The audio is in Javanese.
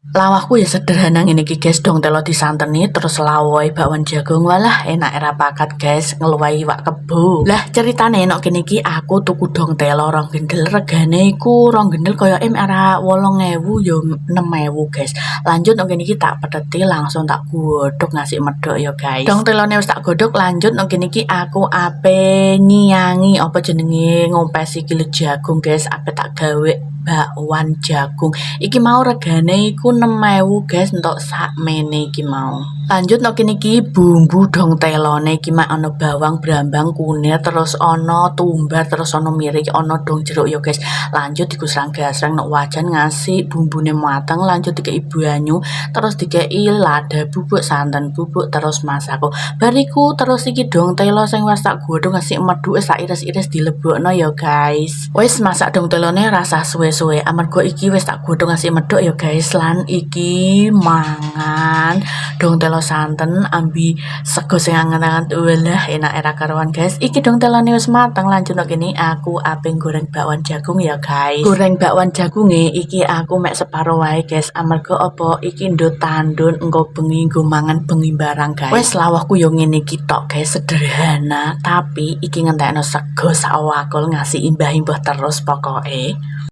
Lawahku ya sederhana ngene iki guys, dong telo disanteni terus lawoi bakwan jagung. Walah enak era pakat guys, ngeluwai iwak kebo. Lah ceritane nek kene iki aku tuku dong telo rong gendel, regane iku rong gendel kaya era 8.000 ya 6.000 guys. Lanjut nek kene iki tak pedeti langsung tak godhog ngasih medhok ya guys. Dong telone wis tak godhog, lanjut nek kene iki aku ape nyiangi apa jenenge ngompesi kilo jagung guys, ape tak gawe bakwan jagung. Iki mau regane iku 6.000 guys, entuk sakmene iki mau. Lanjut nek kene iki bumbu dong telone iki mak ana bawang, brambang, kunir, terus ana tumbar, terus ana miri, ana dong jeruk ya guys. Lanjut digusrang-gasrang nek wajan ngasih bumbune mateng, lanjut dikei banyu, terus dikei lada bubuk, santan bubuk, terus masako. Bariku terus iki dong telo sing wis tak godhong ngasih medhuk wis tak iris-iris dilebokno ya guys. Wis masak dong telone rasa suwe-suwe amarga iki wis tak godhong ngasih medhok ya guys, lan iki mangan dong telo santen ambi sego sing anget-anget. Walah enak era karuan guys. Iki dong telone wis mateng, lanjut nek kene aku ape goreng bakwan jagung ya guys. Goreng bakwan jagunge iki aku mek separo wae guys, amarga apa iki ndut tandun engko bengi nggo mangan bengi barang guys. Wis lawahku yo ngene iki tok guys, sederhana tapi iki ngentekno sego sak wakul ngasih imbah-imbah terus pokoke.